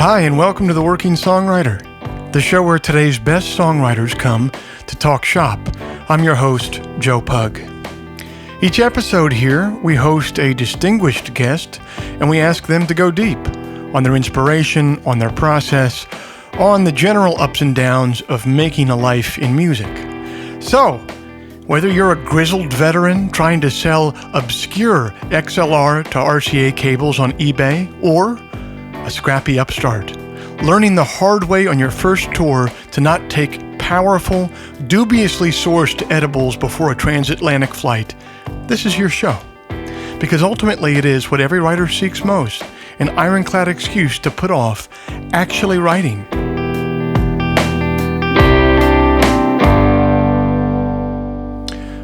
Hi, and welcome to The Working Songwriter, the show where today's best songwriters come to talk shop. I'm your host, Joe Pug. Each episode here, we host a distinguished guest, and we ask them to go deep on their inspiration, on their process, on the general ups and downs of making a life in music. So, whether you're a grizzled veteran trying to sell obscure XLR to RCA cables on eBay, or a scrappy upstart learning the hard way on your first tour to not take powerful, dubiously sourced edibles before a transatlantic flight, this is your show. Because ultimately it is what every writer seeks most, an ironclad excuse to put off actually writing.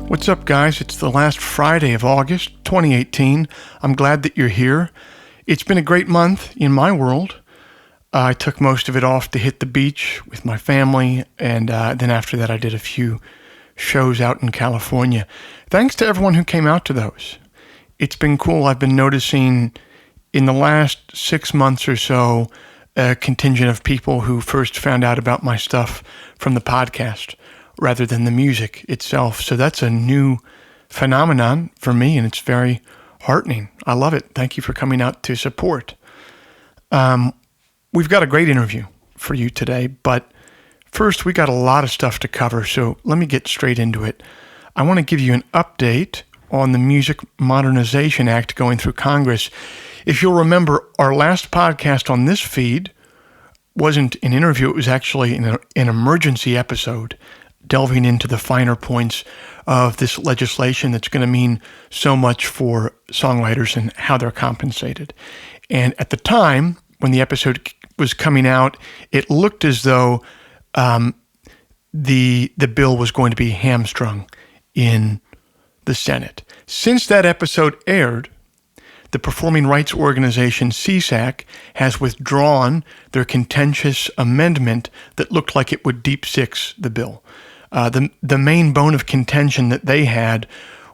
What's up, guys? It's the last Friday of August 2018. I'm glad that you're here. It's been a great month in my world. I took most of it off to hit the beach with my family, and then after that I did a few shows out in California. Thanks to everyone who came out to those. It's been cool. I've been noticing in the last 6 months or so a contingent of people who first found out about my stuff from the podcast rather than the music itself. So that's a new phenomenon for me, and it's very heartening. I love it. Thank you for coming out to support. We've got a great interview for you today, but first we got a lot of stuff to cover, so let me get straight into it. I want to give you an update on the Music Modernization Act going through Congress. If you'll remember, our last podcast on this feed wasn't an interview, it was actually an emergency episode delving into the finer points of this legislation that's going to mean so much for songwriters and how they're compensated. And at the time, when the episode was coming out, it looked as though the bill was going to be hamstrung in the Senate. Since that episode aired, the performing rights organization CSAC has withdrawn their contentious amendment that looked like it would deep six the bill. The main bone of contention that they had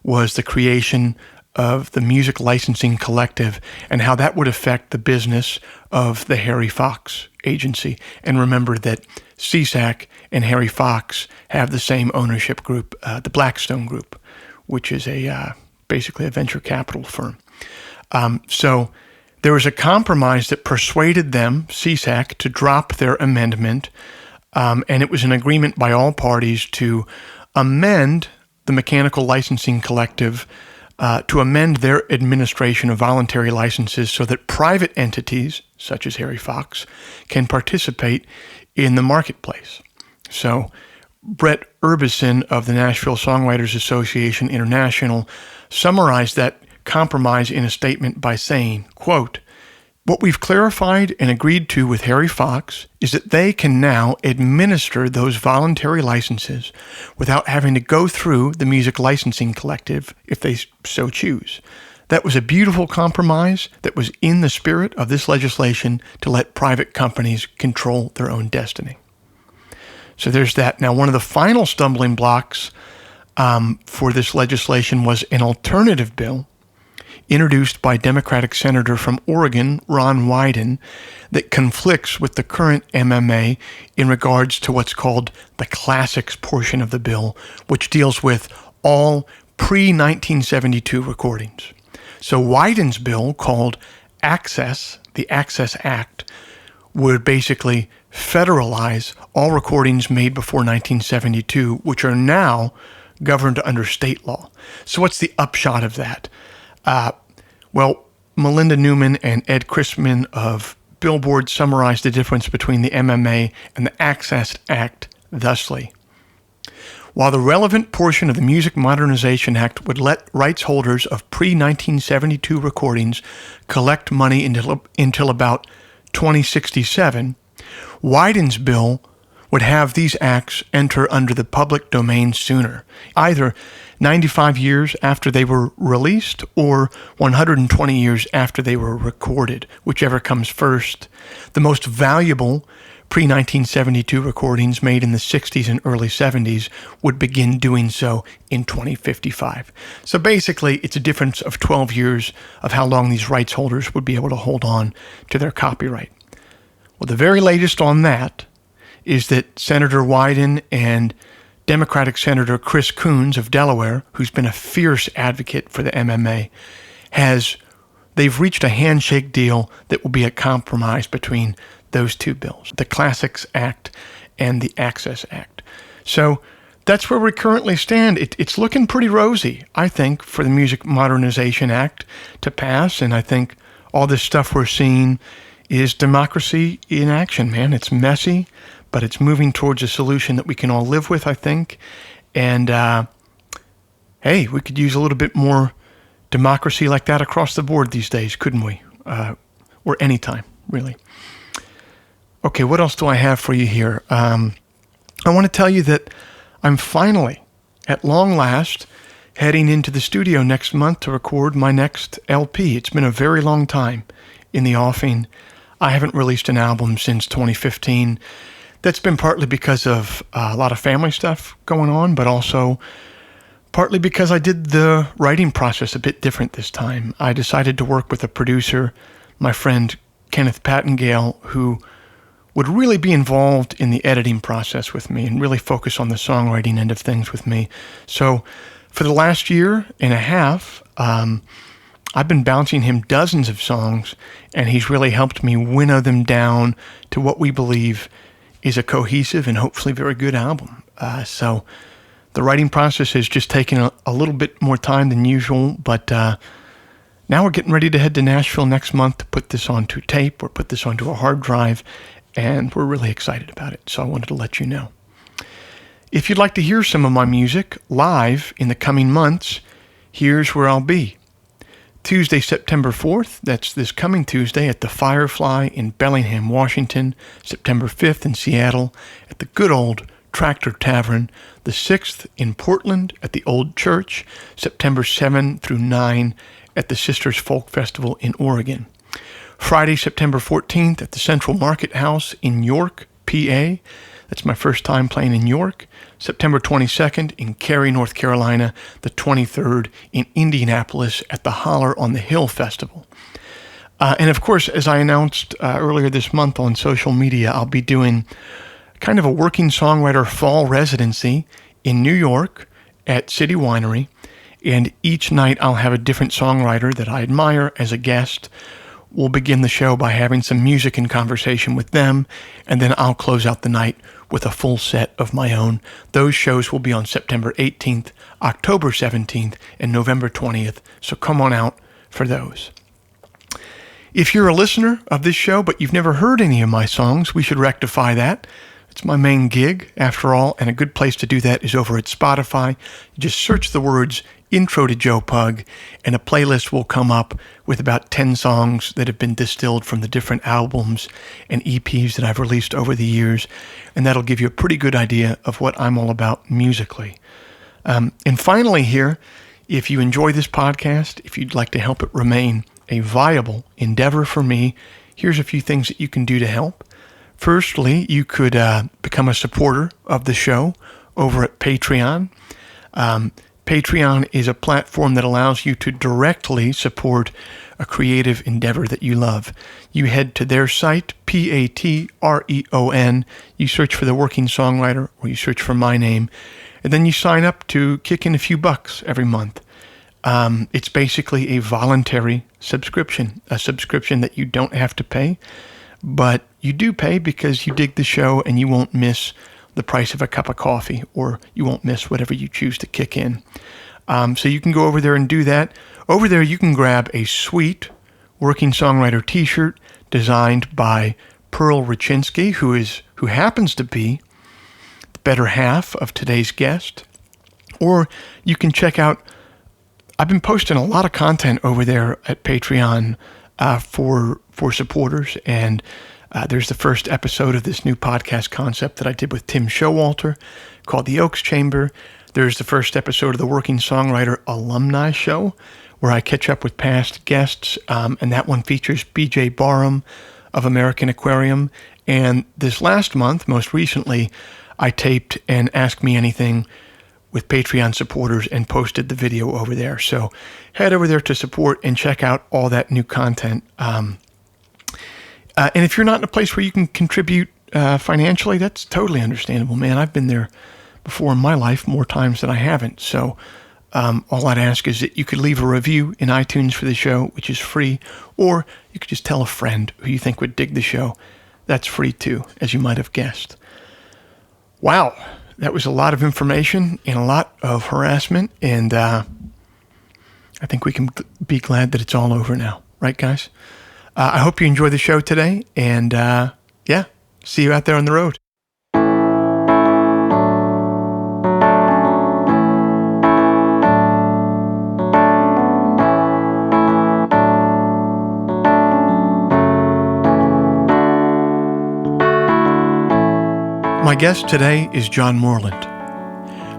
was the creation of the Music Licensing Collective and how that would affect the business of the Harry Fox agency. And remember that CSAC and Harry Fox have the same ownership group, the Blackstone Group, which is basically a venture capital firm. So there was a compromise that persuaded them, CSAC, to drop their amendment. And it was an agreement by all parties to amend the Mechanical Licensing Collective, to amend their administration of voluntary licenses so that private entities, such as Harry Fox, can participate in the marketplace. So Brett Urbison of the Nashville Songwriters Association International summarized that compromise in a statement by saying, quote, "What we've clarified and agreed to with Harry Fox is that they can now administer those voluntary licenses without having to go through the Music Licensing Collective if they so choose. That was a beautiful compromise that was in the spirit of this legislation to let private companies control their own destiny." So there's that. Now, one of the final stumbling blocks for this legislation was an alternative bill introduced by Democratic Senator from Oregon, Ron Wyden, that conflicts with the current MMA in regards to what's called the classics portion of the bill, which deals with all pre-1972 recordings. So Wyden's bill, called Access, the Access Act, would basically federalize all recordings made before 1972, which are now governed under state law. So what's the upshot of that? Well, Melinda Newman and Ed Chrisman of Billboard summarized the difference between the MMA and the Access Act thusly. While the relevant portion of the Music Modernization Act would let rights holders of pre-1972 recordings collect money until about 2067, Wyden's bill would have these acts enter under the public domain sooner, either 95 years after they were released or 120 years after they were recorded, whichever comes first. The most valuable pre-1972 recordings made in the 60s and early 70s would begin doing so in 2055. So basically, it's a difference of 12 years of how long these rights holders would be able to hold on to their copyright. Well, the very latest on that is that Senator Wyden and Democratic Senator Chris Coons of Delaware, who's been a fierce advocate for the MMA, they've reached a handshake deal that will be a compromise between those two bills, the Classics Act and the Access Act. So that's where we currently stand. It's looking pretty rosy, I think, for the Music Modernization Act to pass, and I think all this stuff we're seeing is democracy in action, man. It's messy, but it's moving towards a solution that we can all live with, I think. And, hey, we could use a little bit more democracy like that across the board these days, couldn't we? Or anytime, really. Okay, what else do I have for you here? I want to tell you that I'm finally, at long last, heading into the studio next month to record my next LP. It's been a very long time in the offing. I haven't released an album since 2015. That's been partly because of a lot of family stuff going on, but also partly because I did the writing process a bit different this time. I decided to work with a producer, my friend Kenneth Pattengale, who would really be involved in the editing process with me and really focus on the songwriting end of things with me. So for the last year and a half, I've been bouncing him dozens of songs, and he's really helped me winnow them down to what we believe is a cohesive and hopefully very good album. So the writing process has just taken a little bit more time than usual, but now we're getting ready to head to Nashville next month to put this onto tape or put this onto a hard drive, and we're really excited about it, so I wanted to let you know. If you'd like to hear some of my music live in the coming months, here's where I'll be. Tuesday, September 4th, that's this coming Tuesday, at the Firefly in Bellingham, Washington. September 5th in Seattle at the good old Tractor Tavern. The 6th in Portland at the Old Church. September 7 through 9 at the Sisters Folk Festival in Oregon. Friday, September 14th at the Central Market House in York, PA. That's my first time playing in York. September 22nd in Cary, North Carolina. The 23rd in Indianapolis at the Holler on the Hill Festival. And of course, as I announced earlier this month on social media, I'll be doing kind of a working songwriter fall residency in New York at City Winery. And each night I'll have a different songwriter that I admire as a guest. We'll begin the show by having some music and conversation with them, and then I'll close out the night with a full set of my own. Those shows will be on September 18th, October 17th, and November 20th, so come on out for those. If you're a listener of this show, but you've never heard any of my songs, we should rectify that. It's my main gig, after all, and a good place to do that is over at Spotify. You just search the words Intro to Joe Pug, and a playlist will come up with about 10 songs that have been distilled from the different albums and EPs that I've released over the years, and that'll give you a pretty good idea of what I'm all about musically. And finally here, if you enjoy this podcast, if you'd like to help it remain a viable endeavor for me, here's a few things that you can do to help. Firstly, you could become a supporter of the show over at Patreon. Patreon is a platform that allows you to directly support a creative endeavor that you love. You head to their site, Patreon, you search for The Working Songwriter, or you search for my name, and then you sign up to kick in a few bucks every month. It's basically a voluntary subscription, a subscription that you don't have to pay, but you do pay because you dig the show and you won't miss the price of a cup of coffee, or you won't miss whatever you choose to kick in. So you can go over there and do that. Over there you can grab a sweet Working Songwriter t-shirt designed by Pearl Rachinsky, who happens to be the better half of today's guest. Or you can check out, I've been posting a lot of content over there at Patreon for supporters, and there's the first episode of this new podcast concept that I did with Tim Showalter called The Oaks Chamber. There's the first episode of the Working Songwriter Alumni Show, where I catch up with past guests, and that one features B.J. Barham of American Aquarium. And this last month, most recently, I taped an Ask Me Anything with Patreon supporters and posted the video over there. So head over there to support and check out all that new content. And if you're not in a place where you can contribute financially, that's totally understandable, man. I've been there before in my life more times than I haven't. So all I'd ask is that you could leave a review in iTunes for the show, which is free, or you could just tell a friend who you think would dig the show. That's free too, as you might have guessed. Wow, that was a lot of information and a lot of harassment, and I think we can be glad that it's all over now. Right, guys? I hope you enjoy the show today, and yeah, see you out there on the road. My guest today is John Moreland.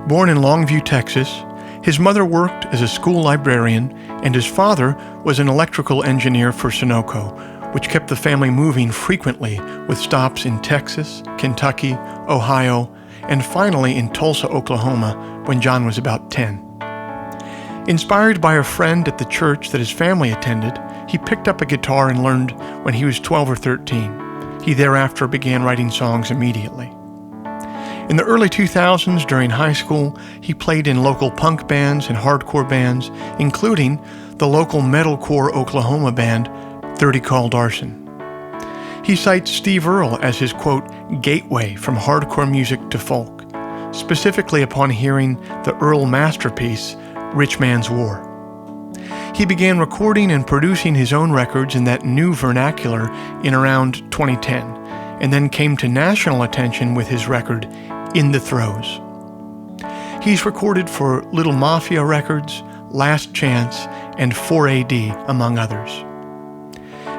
Born in Longview, Texas, his mother worked as a school librarian and his father was an electrical engineer for Sunoco, which kept the family moving frequently with stops in Texas, Kentucky, Ohio, and finally in Tulsa, Oklahoma when John was about 10. Inspired by a friend at the church that his family attended, he picked up a guitar and learned when he was 12 or 13. He thereafter began writing songs immediately. In the early 2000s, during high school, he played in local punk bands and hardcore bands, including the local metalcore Oklahoma band, 30 Called Arson. He cites Steve Earle as his, quote, gateway from hardcore music to folk, specifically upon hearing the Earle masterpiece, Rich Man's War. He began recording and producing his own records in that new vernacular in around 2010, and then came to national attention with his record, In the Throes. He's recorded for Little Mafia Records, Last Chance, and 4AD, among others.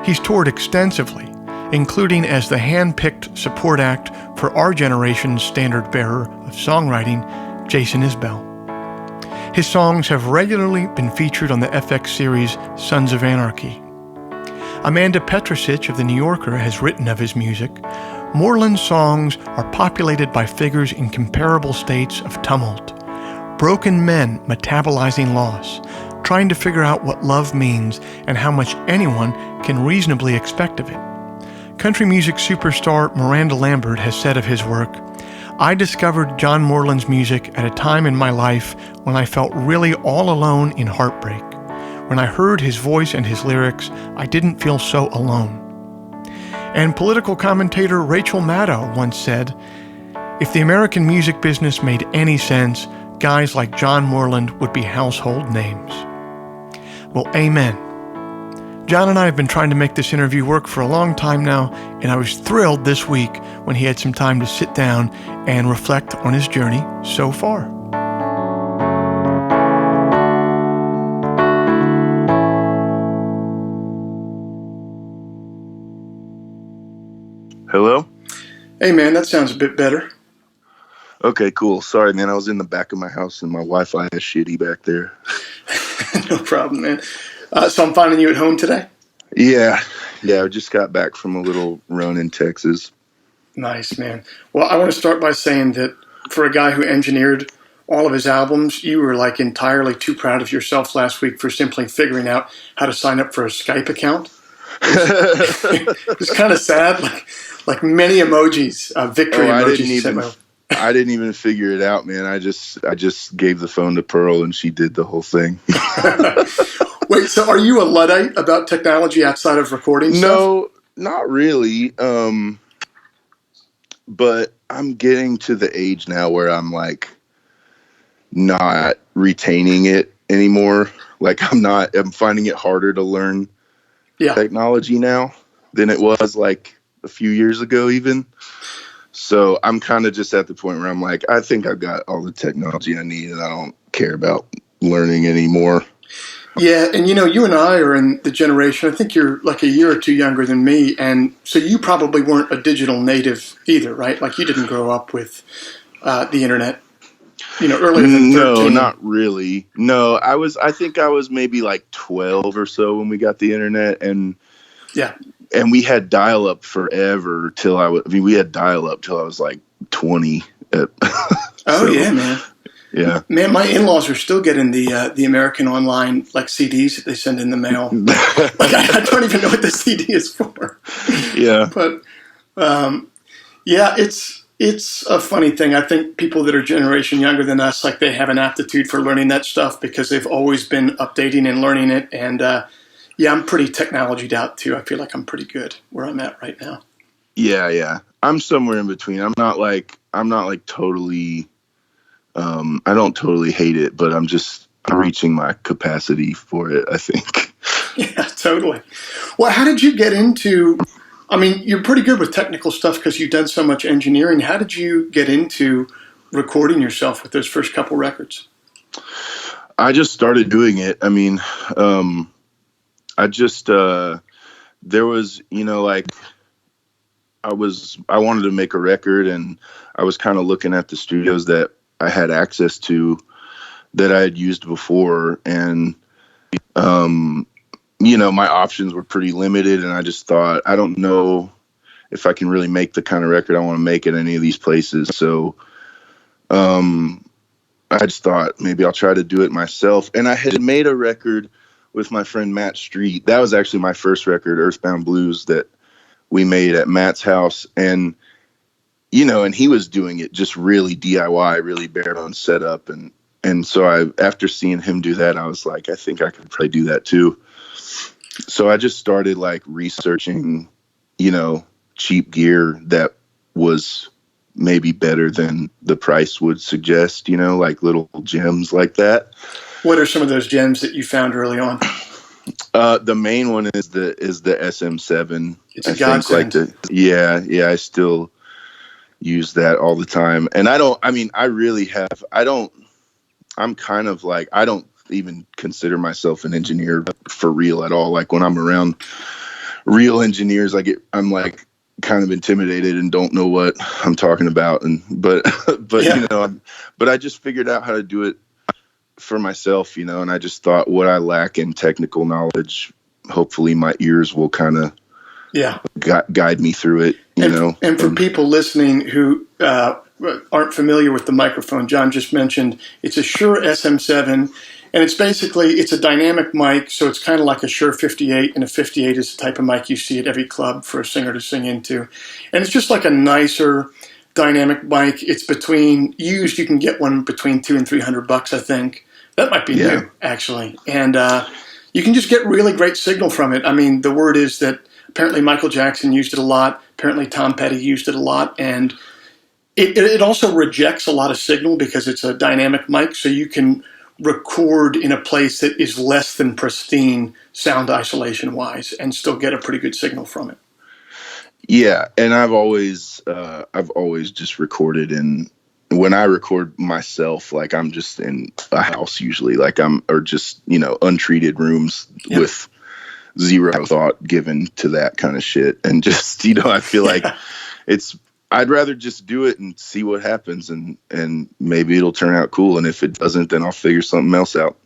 He's toured extensively, including as the hand-picked support act for our generation's standard bearer of songwriting, Jason Isbell. His songs have regularly been featured on the FX series Sons of Anarchy. Amanda Petrusich of The New Yorker has written of his music. Moreland's songs are populated by figures in comparable states of tumult. Broken men metabolizing loss, trying to figure out what love means and how much anyone can reasonably expect of it. Country music superstar Miranda Lambert has said of his work, I discovered John Moreland's music at a time in my life when I felt really all alone in heartbreak. When I heard his voice and his lyrics, I didn't feel so alone. And political commentator Rachel Maddow once said, if the American music business made any sense, guys like John Moreland would be household names. Well, amen. John and I have been trying to make this interview work for a long time now, and I was thrilled this week when he had some time to sit down and reflect on his journey so far. Hello? Hey, man, that sounds a bit better. Okay, cool. Sorry, man. I was in the back of my house and my Wi-Fi is shitty back there. No problem, man. So I'm finding you at home today? Yeah. I just got back from a little run in Texas. Nice, man. Well, I want to start by saying that for a guy who engineered all of his albums, you were like entirely too proud of yourself last week for simply figuring out how to sign up for a Skype account. It was kind of sad, like many emojis, victory emojis. I didn't even figure it out, man. I just gave the phone to Pearl and she did the whole thing. Wait, so are you a Luddite about technology outside of recording stuff? No, not really. But I'm getting to the age now where I'm like not retaining it anymore. Like I'm finding it harder to learn technology now than it was like a few years ago even. So I'm kind of just at the point where I'm like, I think I've got all the technology I need and I don't care about learning anymore. Yeah, and you and I are in the generation, I think you're like a year or two younger than me, and so you probably weren't a digital native either, right? Like you didn't grow up with the internet, earlier than 13. No, not really. No, I think I was maybe like 12 or so when we got the internet, and we had dial-up forever till we had dial-up till I was like 20. Oh, yeah, man. Yeah. Man, my in-laws are still getting the American Online like CDs that they send in the mail. Like I don't even know what the CD is for. Yeah. But yeah, it's a funny thing. I think people that are a generation younger than us, like they have an aptitude for learning that stuff because they've always been updating and learning it. And yeah, I'm pretty technologied out too. I feel like I'm pretty good where I'm at right now. Yeah, yeah. I'm somewhere in between. I'm not like totally. I don't totally hate it, but I'm reaching my capacity for it, I think. Yeah, totally. Well, how did you get into? I mean, you're pretty good with technical stuff because you've done so much engineering. How did you get into recording yourself with those first couple records? I just started doing it. I mean, I just there was, like I wanted to make a record, and I was kind of looking at the studios that I had access to that I had used before, and my options were pretty limited, and I just thought, I don't know if I can really make the kind of record I want to make at any of these places. So I just thought maybe I'll try to do it myself. And I had made a record with my friend Matt Street. That was actually my first record, Earthbound Blues, that we made at Matt's house. And and he was doing it just really DIY, really bare bones setup. And so after seeing him do that, I was like, I think I could probably do that too. So I just started like researching, cheap gear that was maybe better than the price would suggest, like little gems like that. What are some of those gems that you found early on? The main one is the SM7. It's a godsend. I still use that all the time. And I'm kind of like, I don't even consider myself an engineer for real at all. Like when I'm around real engineers, I'm like kind of intimidated and don't know what I'm talking about. But yeah. But I just figured out how to do it for myself, and I just thought what I lack in technical knowledge, hopefully my ears will kind of guide me through it, And for people listening who aren't familiar with the microphone John just mentioned, it's a Shure SM7, and it's a dynamic mic, so it's kind of like a Shure 58, and a 58 is the type of mic you see at every club for a singer to sing into. And it's just like a nicer dynamic mic. It's you can get one between $200 and $300, I think. That might be new, actually. And you can just get really great signal from it. I mean, the word is that apparently Michael Jackson used it a lot. Apparently Tom Petty used it a lot. And it also rejects a lot of signal because it's a dynamic mic, so you can record in a place that is less than pristine sound isolation wise and still get a pretty good signal from it. Yeah, and I've always just recorded when I record myself, like I'm just in a house usually, or just, untreated rooms with zero thought given to that kind of shit. And just, I feel like I'd rather just do it and see what happens, and maybe it'll turn out cool. And if it doesn't, then I'll figure something else out.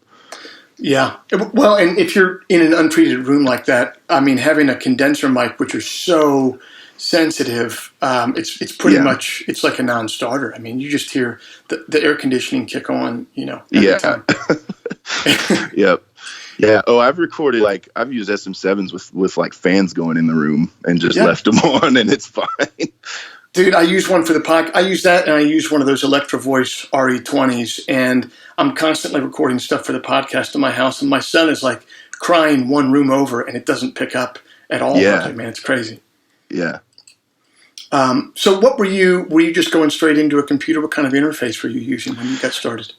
Yeah. Well, and if you're in an untreated room like that, I mean, having a condenser mic, which are so sensitive, it's pretty much, it's like a non-starter. I mean, you just hear the air conditioning kick on, every time. Yep. Yeah. Oh, I've recorded, I've used SM7s with like fans going in the room and just left them on, and it's fine. Dude, I use one for the podcast. I use that, and I use one of those Electro Voice RE20s, and I'm constantly recording stuff for the podcast in my house, and my son is like crying one room over, and it doesn't pick up at all. Yeah. Like, man, it's crazy. Yeah. So what were you just going straight into a computer? What kind of interface were you using when you got started?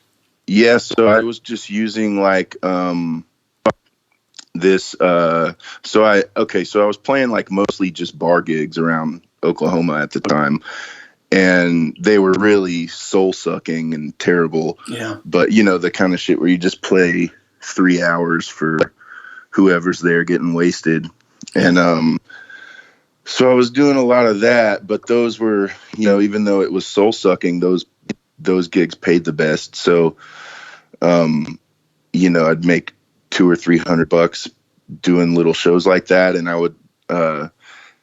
Yeah, so I was just using this, so I was playing mostly just bar gigs around Oklahoma at the time, and they were really soul sucking and terrible. Yeah. But the kind of shit where you just play 3 hours for whoever's there getting wasted. And so I was doing a lot of that, but those were, even though it was soul sucking, those gigs paid the best. So I'd make $200 or $300 doing little shows like that, and I would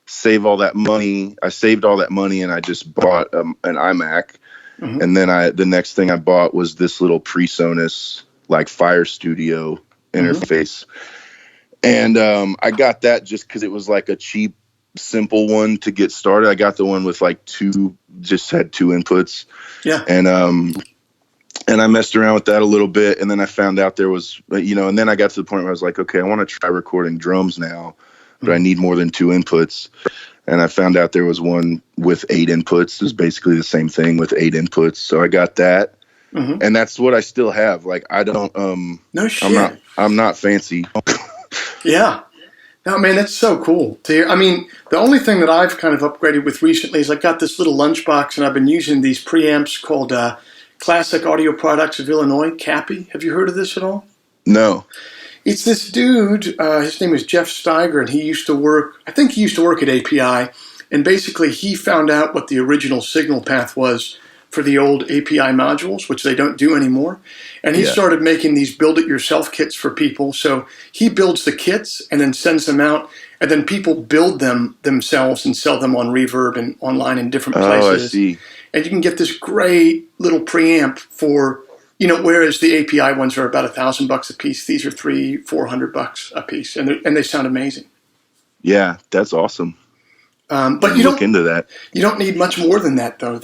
save all that money. I saved all that money, and I just bought an iMac, Mm-hmm. And then the next thing I bought was this little PreSonus like Fire Studio interface. And I got that just because it was like a cheap, simple one to get started. I got the one with like just had two inputs. Yeah. And I messed around with that a little bit, and then I found out there was, and then I got to the point where I was like, okay, I want to try recording drums now, but I need more than two inputs. And I found out there was one with 8 inputs. It was basically the same thing with 8 inputs. So I got that, and that's what I still have. Like, I don't, no shit. I'm not fancy. Yeah. No, man, that's so cool to hear. I mean, the only thing that I've kind of upgraded with recently is I got this little lunchbox, and I've been using these preamps called Classic Audio Products of Illinois, Cappy. Have you heard of this at all? No. It's this dude, his name is Jeff Steiger, and he used to work at API, and basically he found out what the original signal path was for the old API modules, which they don't do anymore. And he started making these build-it-yourself kits for people. So he builds the kits and then sends them out, and then people build them themselves and sell them on Reverb and online in different places. Oh, I see. And you can get this great little preamp for, whereas the API ones are about $1,000 a piece, these are $300-400 a piece, and they sound amazing. Yeah, that's awesome. But you look into that. You don't need much more than that, though.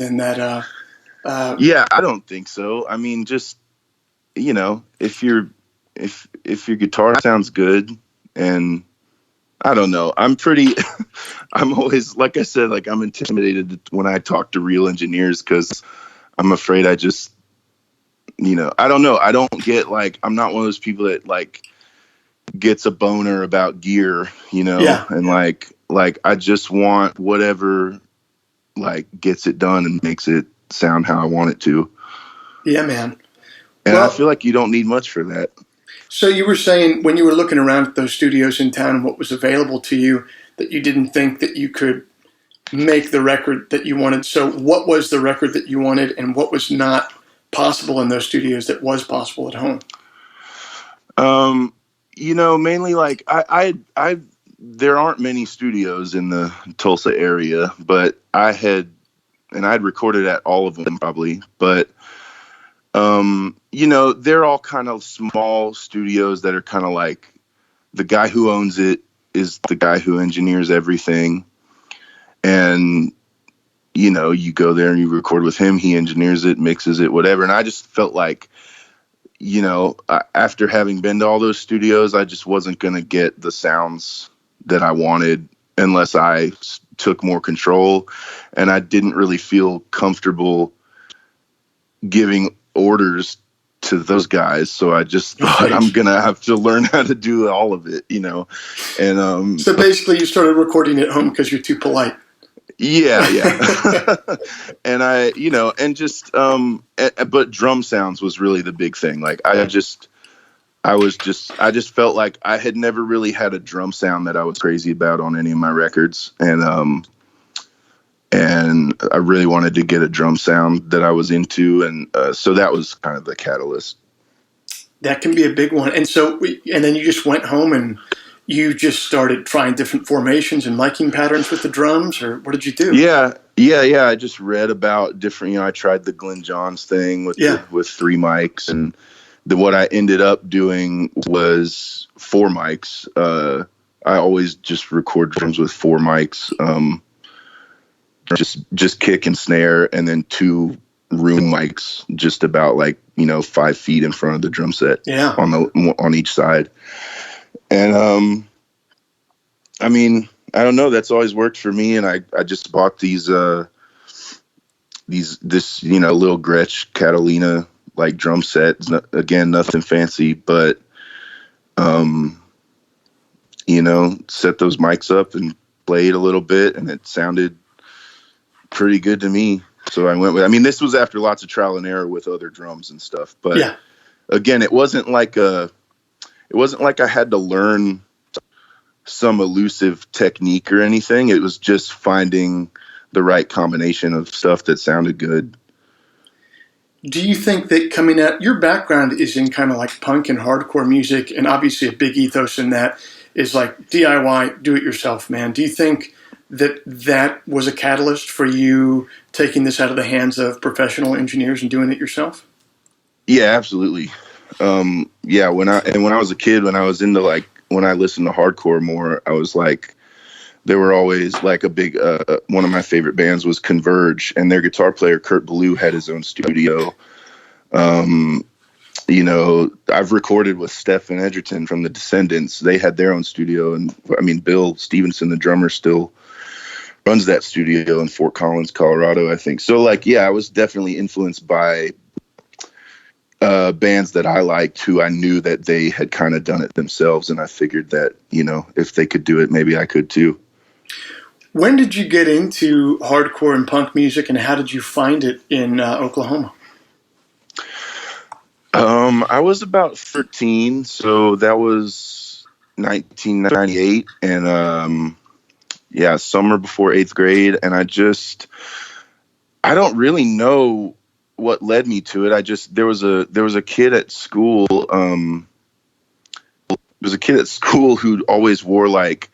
Yeah, I don't think so. I mean, just if your guitar sounds good, and I don't know, I'm always, like I said, like I'm intimidated when I talk to real engineers because I'm afraid I just, I don't know. I don't get I'm not one of those people that like gets a boner about gear, and like I just want whatever like gets it done and makes it sound how I want it to. Yeah, man. And I feel like you don't need much for that. So you were saying when you were looking around at those studios in town and what was available to you that you didn't think that you could make the record that you wanted. So what was the record that you wanted, and what was not possible in those studios that was possible at home? Mainly like I there aren't many studios in the Tulsa area, but I'd recorded at all of them probably, but they're all kind of small studios that are kind of like the guy who owns it is the guy who engineers everything. And, you go there and you record with him, he engineers it, mixes it, whatever. And I just felt like, after having been to all those studios, I just wasn't going to get the sounds that I wanted unless I took more control. And I didn't really feel comfortable giving orders to those guys, so I just thought I'm gonna have to learn how to do all of it, and so basically you started recording at home because you're too polite. Yeah. And I but drum sounds was really the big thing. Like I just felt like I had never really had a drum sound that I was crazy about on any of my records, and I really wanted to get a drum sound that I was into, and so that was kind of the catalyst. That can be a big one. And then you just went home and you just started trying different formations and miking patterns with the drums, or what did you do? Yeah. I just read about different. I tried the Glenn Johns thing with 3 mics, and what I ended up doing was 4 mics. I always just record drums with 4 mics. Just kick and snare, and then 2 room mics just about 5 feet in front of the drum set on each side. And I mean, I don't know, that's always worked for me. And I just bought this little Gretsch Catalina drum set. Again, nothing fancy, but set those mics up and played a little bit, and it sounded pretty good to me. So I went with, this was after lots of trial and error with other drums and stuff, but again, it wasn't like I had to learn some elusive technique or anything. It was just finding the right combination of stuff that sounded good. Do you think that coming out, your background is in kind of like punk and hardcore music, and obviously a big ethos in that is like DIY, do it yourself, man. Do you think that was a catalyst for you taking this out of the hands of professional engineers and doing it yourself? Yeah, absolutely. Yeah, when I was a kid, when I was into when I listened to hardcore more, I was like, there were always like a big one of my favorite bands was Converge, and their guitar player Kurt Ballou had his own studio. I've recorded with Stephen Edgerton from the Descendants. They had their own studio, and I mean, Bill Stevenson, the drummer, still runs that studio in Fort Collins, Colorado, I think. So I was definitely influenced by bands that I liked, who I knew that they had kind of done it themselves, and I figured that, if they could do it, maybe I could too. When did you get into hardcore and punk music, and how did you find it in Oklahoma? I was about 13, so that was 1998, and summer before 8th grade, and I don't really know what led me to it. There was a kid at school, who'd always wore like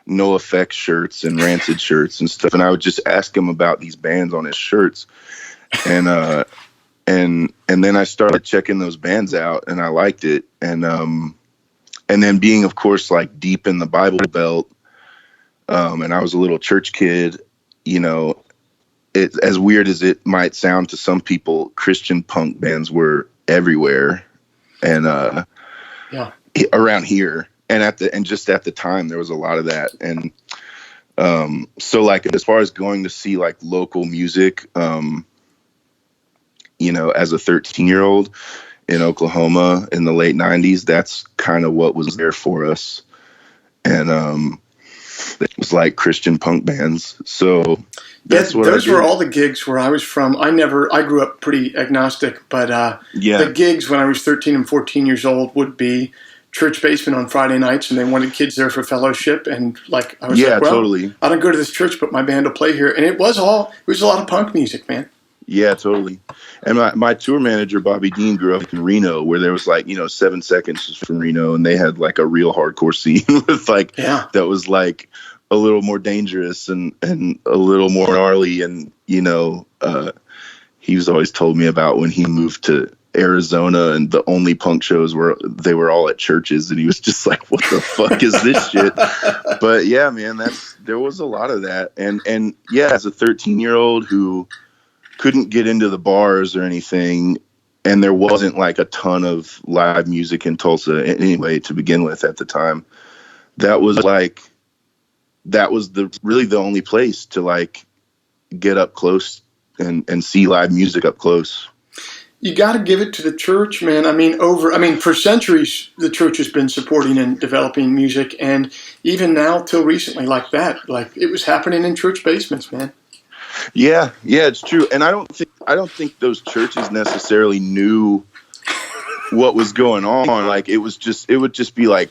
No Effects shirts and Rancid shirts and stuff, and I would just ask him about these bands on his shirts, and then I started checking those bands out, and I liked it, and then being, of course, like deep in the Bible Belt, and I was a little church kid, it, as weird as it might sound to some people, Christian punk bands were everywhere, and around here, and just at the time there was a lot of that, and so like as far as going to see like local music, as a 13-year-old in Oklahoma in the late 90s, that's kind of what was there for us, and it was like Christian punk bands. So that's what those were all the gigs where I was from. I grew up pretty agnostic, but the gigs when I was 13 and 14 years old would be church basement on Friday nights, and they wanted kids there for fellowship. And I was totally. I don't go to this church, but my band will play here. And it was a lot of punk music, man. Yeah, totally. And my tour manager, Bobby Dean, grew up in Reno, where there was 7 Seconds from Reno, and they had like a real hardcore scene with that was like a little more dangerous and a little more gnarly. And, he was always told me about when he moved to Arizona and the only punk shows they were all at churches, and he was just like, what the fuck is this shit? But yeah, man, there was a lot of that. And yeah, as a 13-year-old who couldn't get into the bars or anything, and there wasn't like a ton of live music in Tulsa anyway to begin with at the time, that was really the only place to like get up close and see live music up close. You got to give it to the church, man. For centuries, the church has been supporting and developing music, and even now till recently, it was happening in church basements, man. Yeah, it's true. And I don't think those churches necessarily knew what was going on. Like it would just be like,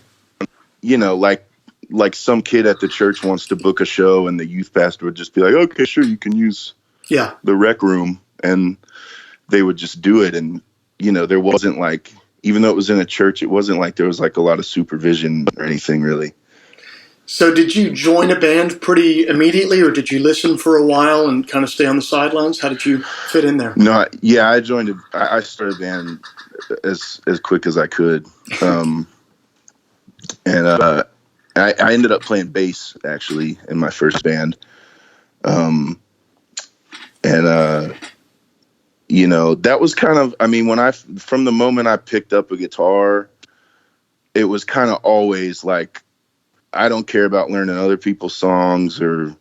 like some kid at the church wants to book a show, and the youth pastor would just be like, okay, sure, you can use the rec room, and they would just do it. And there wasn't like, even though it was in a church, it wasn't like there was like a lot of supervision or anything really. So did you join a band pretty immediately, or did you listen for a while and kind of stay on the sidelines? How did you fit in there? No, yeah, I started a band as quick as I could. And I ended up playing bass actually in my first band. That was kind of, from the moment I picked up a guitar, it was kind of always like, I don't care about learning other people's songs or,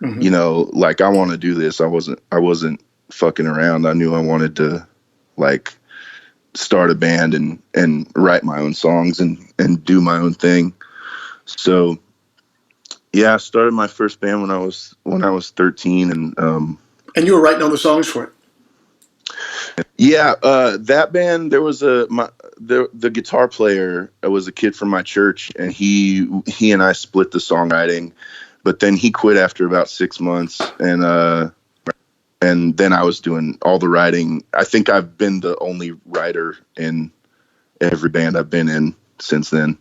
I want to do this. I wasn't fucking around. I knew I wanted to like start a band and write my own songs and do my own thing. So yeah, I started my first band when I was 13, and you were writing all the songs for it. Yeah, that band, there was the guitar player was a kid from my church, and he and I split the songwriting, but then he quit after about 6 months, and then I was doing all the writing. I think I've been the only writer in every band I've been in since then.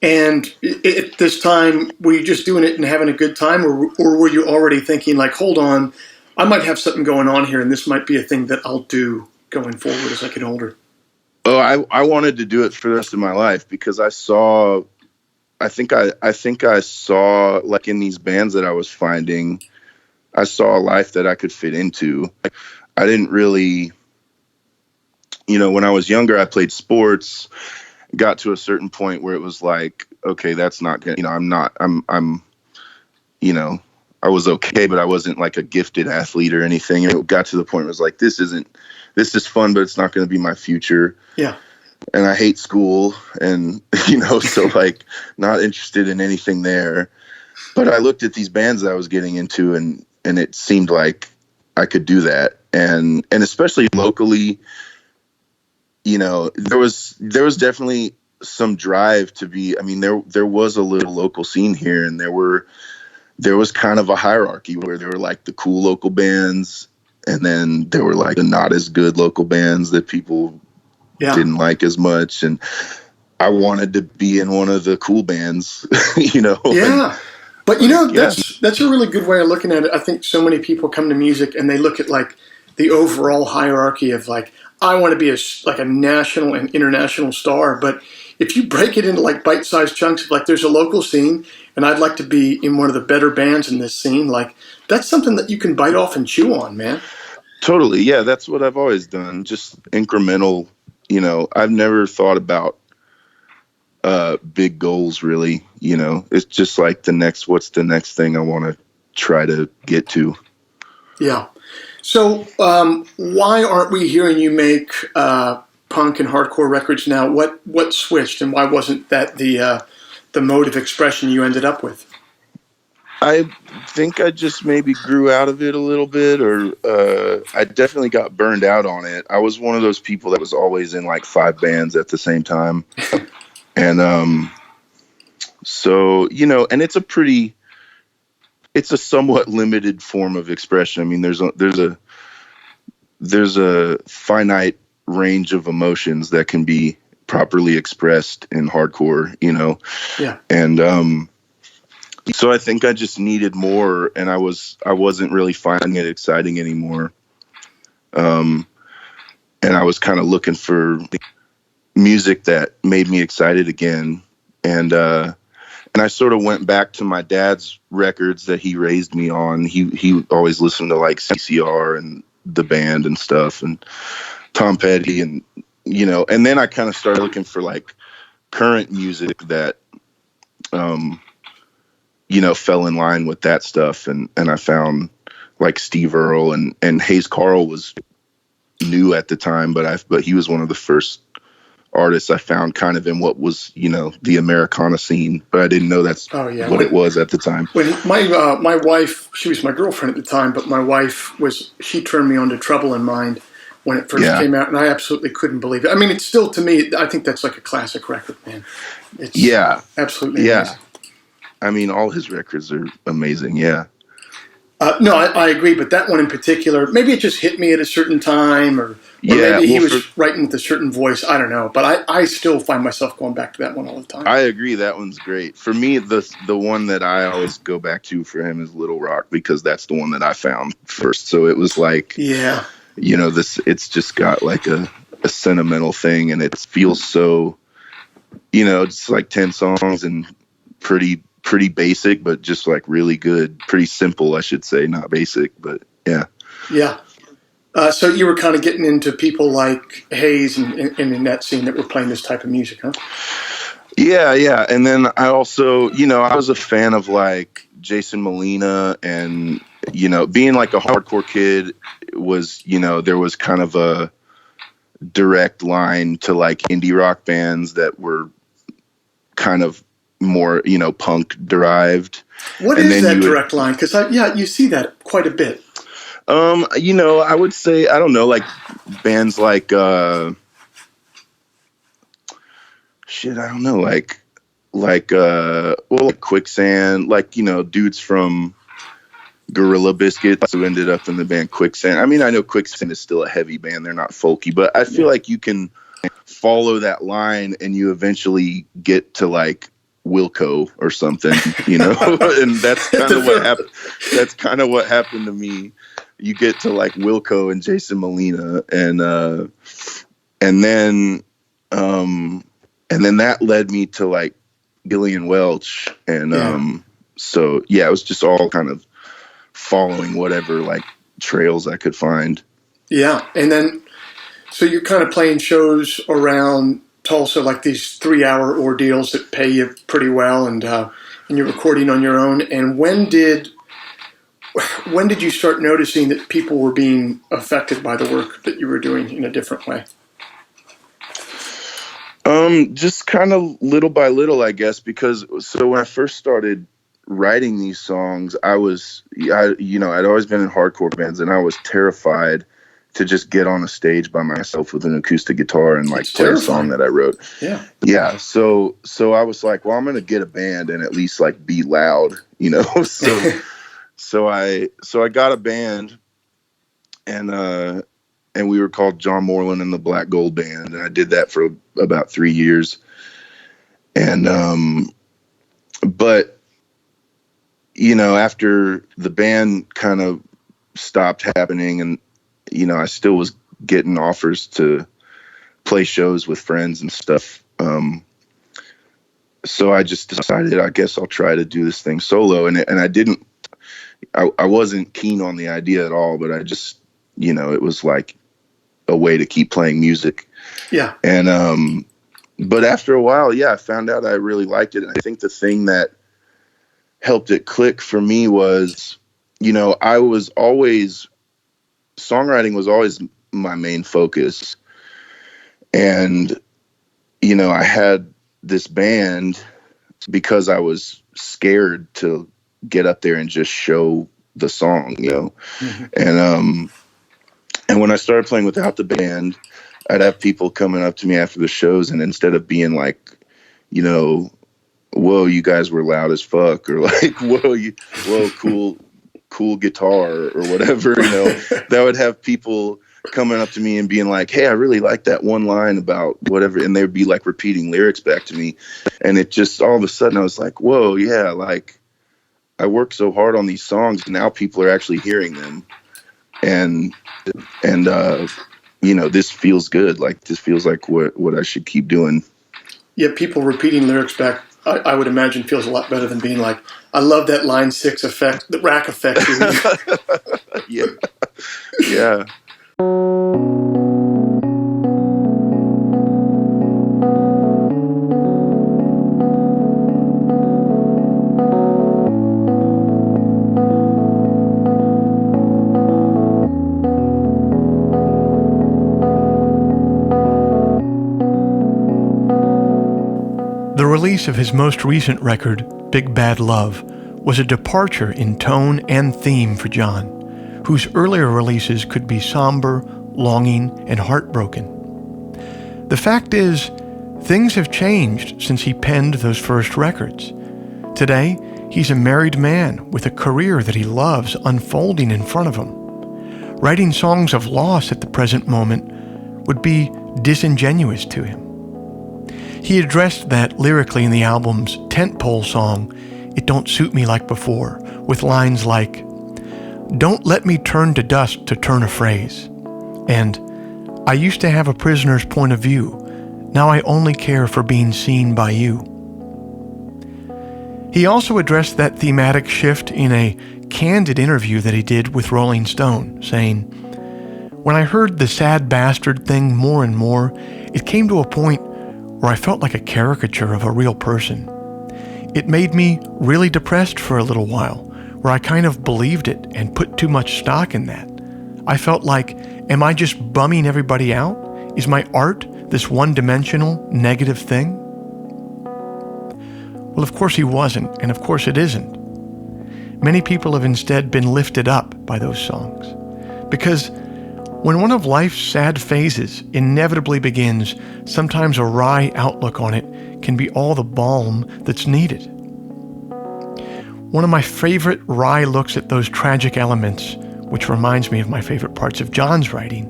And at this time, were you just doing it and having a good time, or were you already thinking like, hold on, I might have something going on here, and this might be a thing that I'll do going forward as I get older? Oh, I wanted to do it for the rest of my life because I think I saw, like, in these bands that I was finding, I saw a life that I could fit into. I didn't really, when I was younger, I played sports, got to a certain point where it was like, okay, that's not good. I was okay, but I wasn't like a gifted athlete or anything. And it got to the point where it was like, this is fun, but it's not going to be my future. Yeah. And I hate school and, so like not interested in anything there. But I looked at these bands that I was getting into and it seemed like I could do that. And especially locally, there was definitely some drive to be, there was a little local scene here, and there was kind of a hierarchy where there were like the cool local bands, and then there were like the not as good local bands that people didn't like as much. And I wanted to be in one of the cool bands, Yeah. But that's a really good way of looking at it. I think so many people come to music and they look at like the overall hierarchy of like, I want to be like a national and international star. But if you break it into like bite-sized chunks of like, there's a local scene and I'd like to be in one of the better bands in this scene, like that's something that you can bite off and chew on, man. Totally. Yeah, that's what I've always done. Just incremental, I've never thought about big goals really. It's just like what's the next thing I want to try to get to. Yeah. So why aren't we hearing you make punk and hardcore records now? What switched, and why wasn't that the mode of expression you ended up with? I think I just maybe grew out of it a little bit, or I definitely got burned out on it. I was one of those people that was always in like 5 bands at the same time. And so, and it's a somewhat limited form of expression. There's a finite range of emotions that can be properly expressed in hardcore, Yeah. And so I think I just needed more, and I wasn't really finding it exciting anymore. And I was kind of looking for music that made me excited again. And I sort of went back to my dad's records that he raised me on. He always listened to like CCR and the band and stuff, and Tom Petty, and and then I kind of started looking for like current music that fell in line with that stuff, and I found like Steve Earle and Hayes Carll was new at the time, but he was one of the first artists I found kind of in what was the Americana scene, but I didn't know that's what it was at the time. When my wife, she was my girlfriend at the time, but my wife she turned me on to Trouble in Mind when it first came out, and I absolutely couldn't believe it. It's still, to me, I think that's like a classic record, man. It's absolutely amazing. All his records are amazing. Yeah. No, I agree, but that one in particular, maybe it just hit me at a certain time, or maybe he was writing with a certain voice. I don't know, but I still find myself going back to that one all the time. I agree, that one's great. For me, the one that I always go back to for him is Little Rock, because that's the one that I found first. So it was like, it's just got like a sentimental thing, and it feels so, it's like 10 songs and pretty basic, but just like really good, pretty simple, I should say, not basic, but yeah. Yeah. So you were kind of getting into people like Hayes and in that scene that were playing this type of music, huh? Yeah. And then I also, I was a fan of like Jason Molina, and, being like a hardcore kid was, there was kind of a direct line to like indie rock bands that were kind of more, punk derived. What is that direct line? Because you see that quite a bit. I would say, I don't know, like bands like I don't know, like Quicksand, like, dudes from Gorilla Biscuits who ended up in the band Quicksand. I know Quicksand is still a heavy band, they're not folky, but I feel like you can follow that line and you eventually get to like Wilco or something, and that's kind of what happened. That's kind of what happened to me. You get to like Wilco and Jason Molina, and then that led me to like Gillian Welch, and so it was just all kind of following whatever like trails I could find. Yeah, and then so you're kind of playing shows around Tulsa, like these 3-hour ordeals that pay you pretty well, and you're recording on your own. And when did you start noticing that people were being affected by the work that you were doing in a different way? Just kind of little by little, I guess, because when I first started writing these songs, I'd always been in hardcore bands, and I was terrified to just get on a stage by myself with an acoustic guitar and like play a song that I wrote. Yeah. So I was like, well, I'm going to get a band and at least like be loud, So I got a band, and we were called John Moreland and the Black Gold Band, and I did that for about 3 years. And but after the band kind of stopped happening, and I still was getting offers to play shows with friends and stuff. So I just decided, I guess I'll try to do this thing solo. And I wasn't keen on the idea at all, but I just, it was like a way to keep playing music. Yeah. And, but after a while, I found out I really liked it. And I think the thing that helped it click for me was, songwriting was always my main focus. And, I had this band because I was scared to get up there and just show the song, Mm-hmm. And when I started playing without the band, I'd have people coming up to me after the shows, and instead of being like, whoa, you guys were loud as fuck, or like, whoa, cool guitar or whatever, that would have people coming up to me and being like, hey, I really like that one line about whatever, and they'd be like repeating lyrics back to me, and it just all of a sudden I was like, whoa, yeah, like I worked so hard on these songs, and now people are actually hearing them, and this feels good. Like this feels like what I should keep doing. Yeah, people repeating lyrics back, I would imagine, feels a lot better than being like, I love that line 6 effect, the rack effect. Yeah. The release of his most recent record, Big Bad Love, was a departure in tone and theme for John, whose earlier releases could be somber, longing, and heartbroken. The fact is, things have changed since he penned those first records. Today, he's a married man with a career that he loves unfolding in front of him. Writing songs of loss at the present moment would be disingenuous to him. He addressed that lyrically in the album's tentpole song, It Don't Suit Me Like Before, with lines like, "Don't let me turn to dust to turn a phrase," and "I used to have a prisoner's point of view. Now I only care for being seen by you." He also addressed that thematic shift in a candid interview that he did with Rolling Stone, saying, "When I heard the sad bastard thing more and more, it came to a point where I felt like a caricature of a real person. It made me really depressed for a little while, where I kind of believed it and put too much stock in that. I felt like, am I just bumming everybody out? Is my art this one-dimensional, negative thing?" Well, of course he wasn't, and of course it isn't. Many people have instead been lifted up by those songs. Because when one of life's sad phases inevitably begins, sometimes a wry outlook on it can be all the balm that's needed. One of my favorite wry looks at those tragic elements, which reminds me of my favorite parts of John's writing,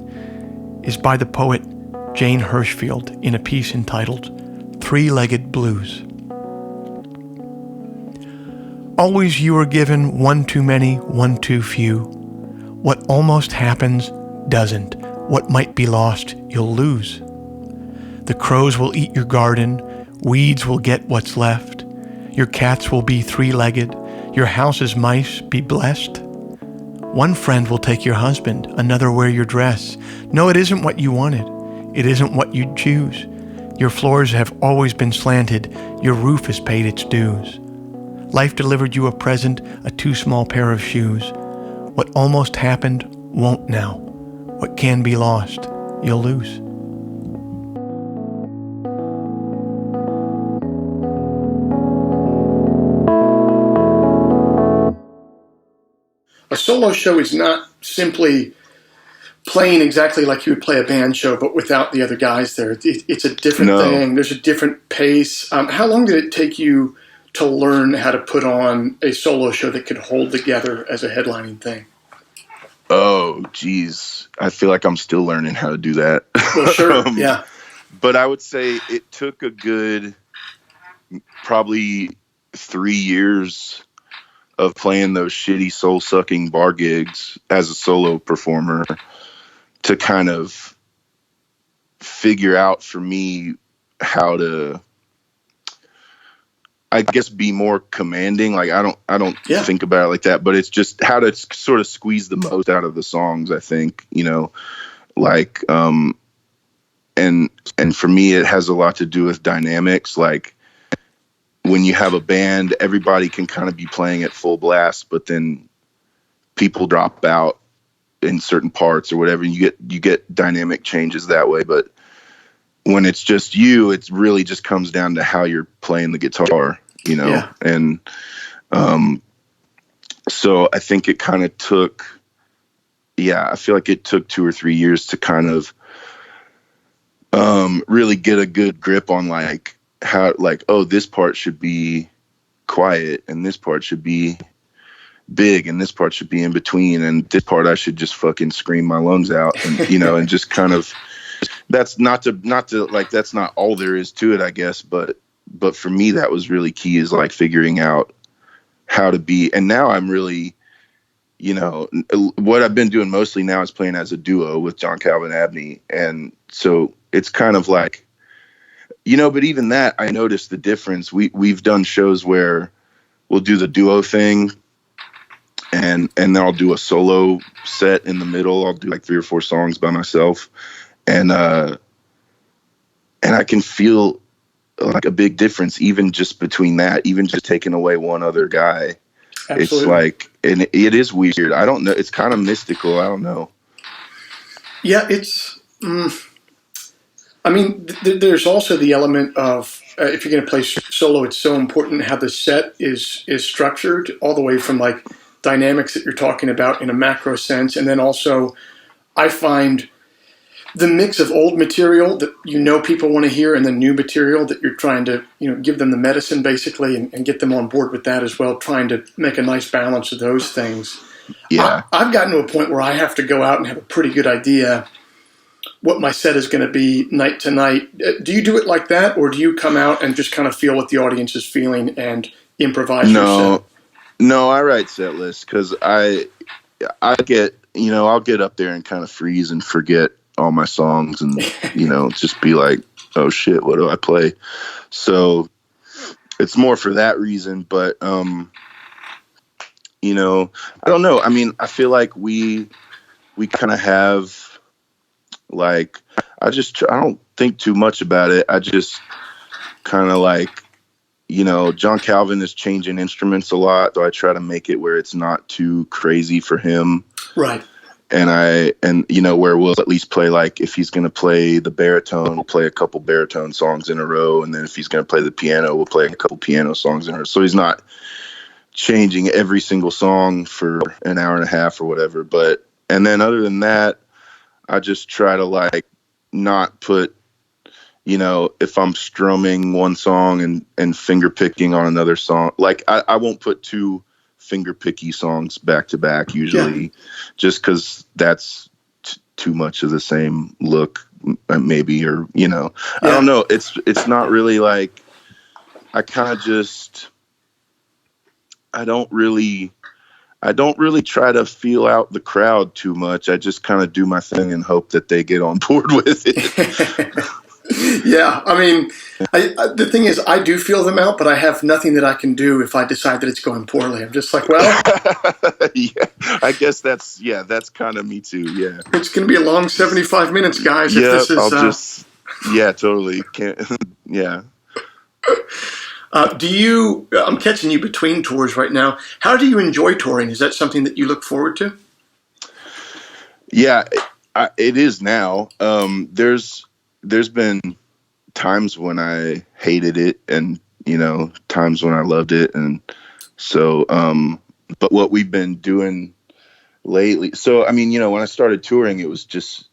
is by the poet Jane Hirshfield in a piece entitled Three-Legged Blues. Always you are given one too many, one too few. What almost happens doesn't. What might be lost, you'll lose. The crows will eat your garden, weeds will get what's left. Your cats will be three-legged, your house's mice be blessed. One friend will take your husband, another wear your dress. No, it isn't what you wanted. It isn't what you'd choose. Your floors have always been slanted, your roof has paid its dues. Life delivered you a present, a too small pair of shoes. What almost happened won't now. What can be lost, you'll lose. A solo show is not simply playing exactly like you would play a band show, but without the other guys there. It's a different thing. There's a different pace. How long did it take you to learn how to put on a solo show that could hold together as a headlining thing? Oh, geez. I feel like I'm still learning how to do that. Well, sure, yeah. But I would say it took a good probably 3 years of playing those shitty soul-sucking bar gigs as a solo performer to kind of figure out for me how to, I guess, be more commanding. Like I don't think about it like that, but it's just how to sort of squeeze the most out of the songs, I think, like, and for me, it has a lot to do with dynamics. Like when you have a band, everybody can kind of be playing at full blast, but then people drop out in certain parts or whatever. You get dynamic changes that way. But when it's just you, it really just comes down to how you're playing the guitar, and so I think it kind of took, I feel like it took 2 or 3 years to kind of really get a good grip on like how, like, oh, this part should be quiet and this part should be big and this part should be in between and this part I should just fucking scream my lungs out, and and just kind of, that's not to like, that's not all there is to it, I guess, but for me that was really key, is like figuring out how to be. And now I'm really, what I've been doing mostly now is playing as a duo with John Calvin Abney, and so it's kind of like, but even that, I noticed the difference. We've done shows where we'll do the duo thing, and then I'll do a solo set in the middle. I'll do like 3 or 4 songs by myself, and I can feel like a big difference even just between that, even just taking away one other guy. Absolutely. It's like, and it is weird. I don't know. It's kind of mystical. I don't know. Yeah, it's. There's also the element of if you're going to play solo, it's so important how the set is structured, all the way from like dynamics that you're talking about in a macro sense, and then also I find the mix of old material that people want to hear, and then new material that you're trying to give them the medicine basically, and get them on board with that as well, trying to make a nice balance of those things. Yeah, I've gotten to a point where I have to go out and have a pretty good idea what my set is going to be night to night. Do you do it like that, or do you come out and just kind of feel what the audience is feeling and improvise your set? No, I write set lists because I get, I'll get up there and kind of freeze and forget all my songs and, just be like, oh shit, what do I play? So it's more for that reason. But, I don't know. I mean, I feel like we kind of have, like, I don't think too much about it. I just kind of like, John Calvin is changing instruments a lot, so I try to make it where it's not too crazy for him. Right. And where we'll at least play, like, if he's going to play the baritone, we'll play a couple baritone songs in a row. And then if he's going to play the piano, we'll play a couple piano songs in a row. So he's not changing every single song for an hour and a half or whatever. And then other than that, I just try to like not put, if I'm strumming one song and finger picking on another song, like I won't put 2 finger picky songs back to back usually, just because that's too much of the same look, maybe, or I don't know. It's not really like, I kind of just, I don't really try to feel out the crowd too much. I just kind of do my thing and hope that they get on board with it. Yeah, I mean, the thing is, I do feel them out, but I have nothing that I can do if I decide that it's going poorly. I'm just like, well, yeah, I guess that's kind of me too. Yeah, it's going to be a long 75 minutes, guys. If yeah, this is, I'll just, yeah, totally. Can't, yeah. I'm catching you between tours right now. How do you enjoy touring? Is that something that you look forward to? Yeah, it is now. There's been times when I hated it, and times when I loved it, and so but what we've been doing lately. So I mean, when I started touring, it was just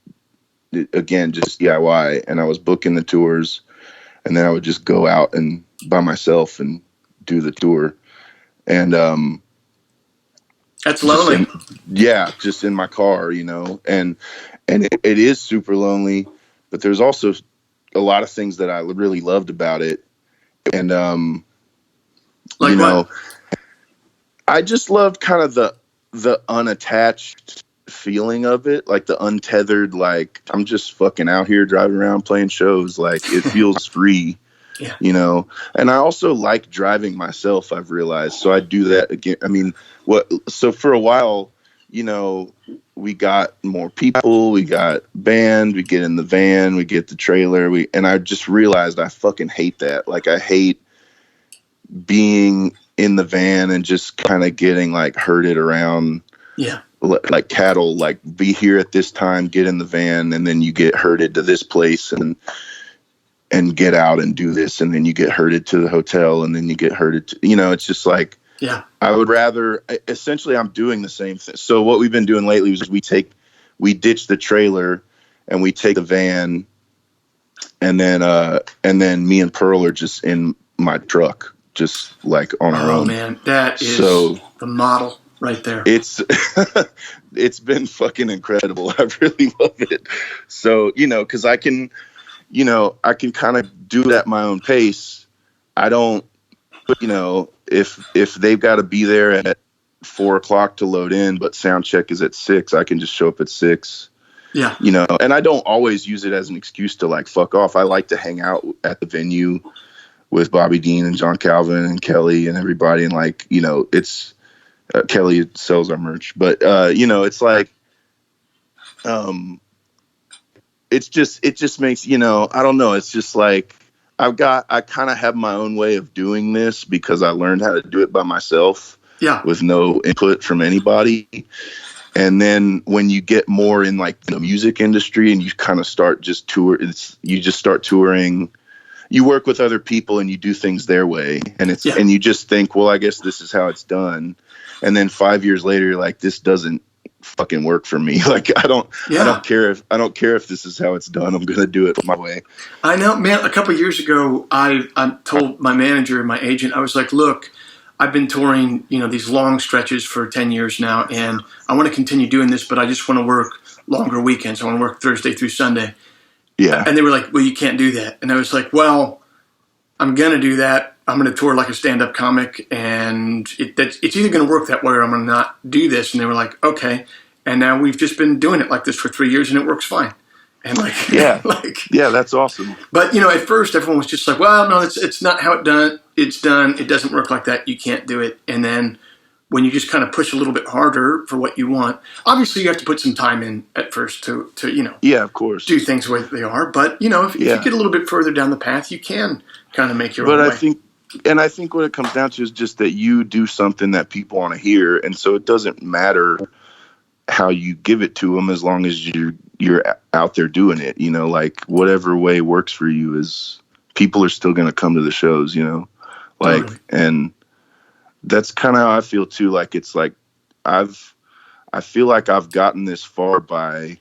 DIY, and I was booking the tours, and then I would just go out and by myself and do the tour, and that's lonely. Just in my car, and it is super lonely, but there's also a lot of things that I really loved about it. And, like what? I just loved kind of the unattached feeling of it, like the untethered, like I'm just fucking out here driving around playing shows. Like it feels free, and I also like driving myself, I've realized. So I do that again. I mean, so for a while, we got more people, we got band, we get in the van, we get the trailer, and I just realized I fucking hate that. Like I hate being in the van and just kind of getting like herded around. Yeah. Like cattle, like be here at this time, get in the van, and then you get herded to this place and get out and do this, and then you get herded to the hotel, and then you get herded to, it's just like, yeah, I would rather, essentially I'm doing the same thing. So what we've been doing lately is we ditch the trailer and we take the van, and then me and Pearl are just in my truck, just like on our own. Oh man, that is the model right there. It's been fucking incredible. I really love it. So, cause I can kind of do it at my own pace. I don't, if they've got to be there at 4:00 to load in, but sound check is at 6, I can just show up at 6. Yeah. And I don't always use it as an excuse to like fuck off. I like to hang out at the venue with Bobby Dean and John Calvin and Kelly and everybody. And like, it's, Kelly sells our merch, but it's like, it just makes, I don't know. It's just like, I kind of have my own way of doing this because I learned how to do it by myself. Yeah. With no input from anybody. And then when you get more in like the music industry and you kind of start just you just start touring, you work with other people and you do things their way. And and you just think, well, I guess this is how it's done. And then 5 years later, you're like, this doesn't fucking work for me. Like, I don't care if this is how it's done. I'm going to do it my way. I know, man. A couple of years ago, I told my manager and my agent, I was like, look, I've been touring, these long stretches for 10 years now, and I want to continue doing this, but I just want to work longer weekends. I want to work Thursday through Sunday. Yeah. And they were like, well, you can't do that. And I was like, well, I'm going to do that. I'm going to tour like a stand-up comic, and it's either going to work that way or I'm going to not do this. And they were like, okay. And now we've just been doing it like this for 3 years, and it works fine. And like, yeah, yeah, that's awesome. But at first everyone was just like, well, no, it's not how it's done. It doesn't work like that. You can't do it. And then when you just kind of push a little bit harder for what you want, obviously you have to put some time in at first to yeah, of course, do things the way that they are. But if you get a little bit further down the path, you can kind of make your own way. I think what it comes down to is just that you do something that people want to hear, and so it doesn't matter how you give it to them as long as you're out there doing it. Like whatever way works for you is people are still going to come to the shows. Like totally. And that's kind of how I feel too. Like it's like I feel like I've gotten this far by,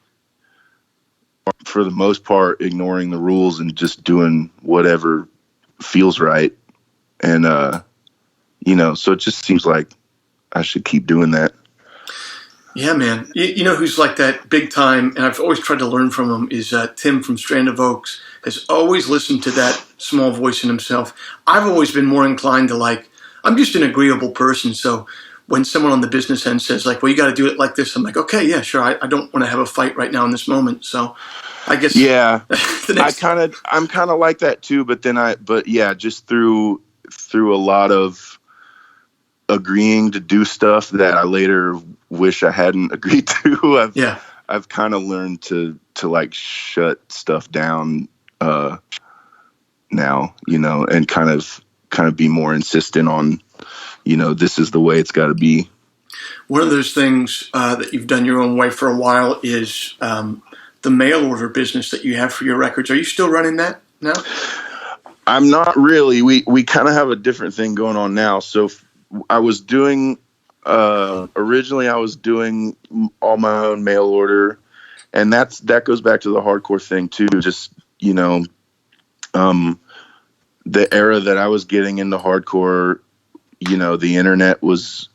for the most part, ignoring the rules and just doing whatever feels right. And so it just seems like I should keep doing that. Yeah, man. You know who's like that big time, and I've always tried to learn from him, is Tim from Strand of Oaks. Has always listened to that small voice in himself. I've always been more inclined to like, I'm just an agreeable person, so when someone on the business end says like, well, you got to do it like this, I'm like, okay, yeah, sure. I don't want to have a fight right now in this moment. So I guess, yeah, the next, I'm kind of like that too. But just through a lot of agreeing to do stuff that I later wish I hadn't agreed to, I've kind of learned to like shut stuff down, now, and kind of be more insistent on, this is the way it's got to be. One of those things that you've done your own way for a while is the mail order business that you have for your records. Are you still running that now? I'm not really. We kind of have a different thing going on now. So I was doing, originally I was doing all my own mail order, and that goes back to the hardcore thing too. Just, the era that I was getting into hardcore, the internet was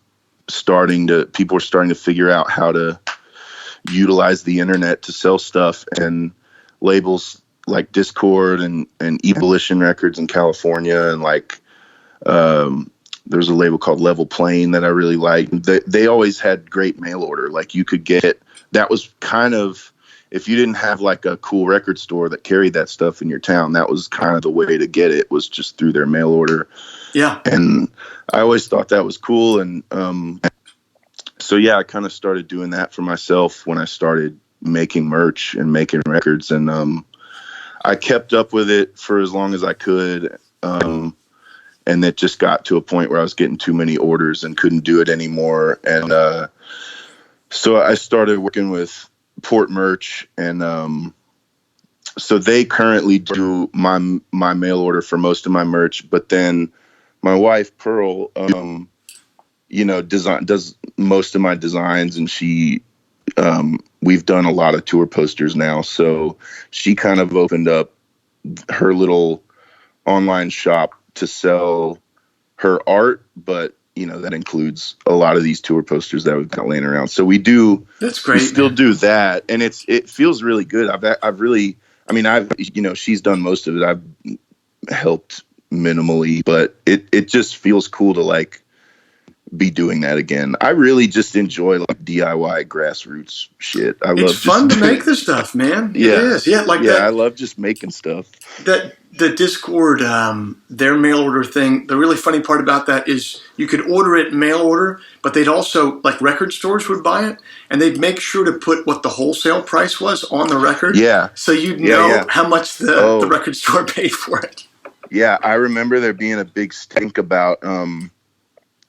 people were starting to figure out how to utilize the internet to sell stuff, and labels like Discord and Ebullition Records in California, and like, there's a label called Level Plane that I really liked. They always had great mail order. Like you could get, that was kind of, if you didn't have like a cool record store that carried that stuff in your town, that was kind of the way to get it, was just through their mail order. Yeah. And I always thought that was cool. And so, yeah, I kind of started doing that for myself when I started making merch and making records. And I kept up with it for as long as I could. And it just got to a point where I was getting too many orders and couldn't do it anymore. And so I started working with Port Merch, and so they currently do my mail order for most of my merch. But then my wife Pearl, does most of my designs, and she, we've done a lot of tour posters now. So she kind of opened up her little online shop to sell her art, but that includes a lot of these tour posters that we've got laying around. So that's great. We still do that, and it feels really good. I've really, she's done most of it. I've helped minimally, but it just feels cool to like be doing that again. I really just enjoy like DIY grassroots shit. It's fun to make the stuff, man. Yeah. It is. Yeah, like that. I love just making stuff. That the Discord, their mail order thing. The really funny part about that is you could order it mail order, but they'd also, like, record stores would buy it, and they'd make sure to put what the wholesale price was on the record. Yeah. So you'd know how much the record store paid for it. Yeah, I remember there being a big stink about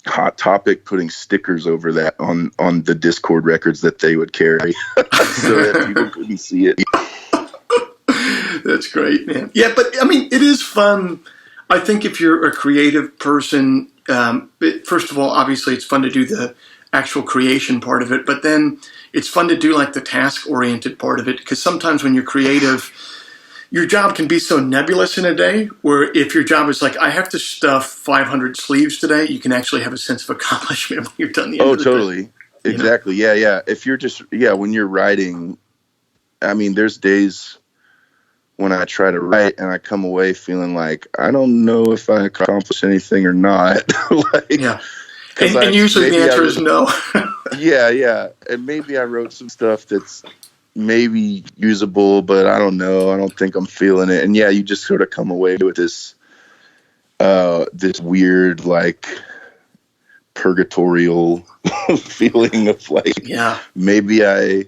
Hot Topic putting stickers over that on the Discord records that they would carry so that people couldn't see it. That's great, man. Yeah, but I mean, it is fun. I think if you're a creative person, first of all, obviously it's fun to do the actual creation part of it, but then it's fun to do like the task-oriented part of it, because sometimes when you're creative, your job can be so nebulous in a day, where if your job is like, I have to stuff 500 sleeves today, you can actually have a sense of accomplishment when you're done the end of the totally. day. Exactly. Yeah. If you're just, when you're writing, I mean, there's days when I try to write and I come away feeling like, I don't know if I accomplished anything or not. And usually the answer is no. Yeah. And maybe I wrote some stuff that's maybe usable, but I don't know. I don't think I'm feeling it. And you just sort of come away with this weird, like, purgatorial feeling of like, maybe I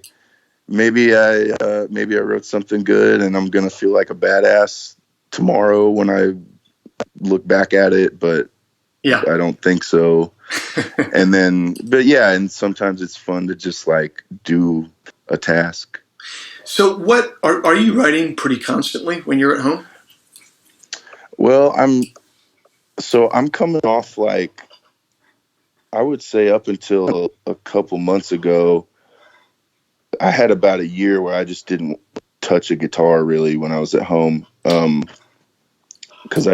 wrote something good, and I'm gonna feel like a badass tomorrow when I look back at it, but I don't think so. And sometimes it's fun to just like do a task. So what are you writing pretty constantly when you're at home? Well, I'm coming off, like, I would say up until a couple months ago, I had about a year where I just didn't touch a guitar really when I was at home. Cause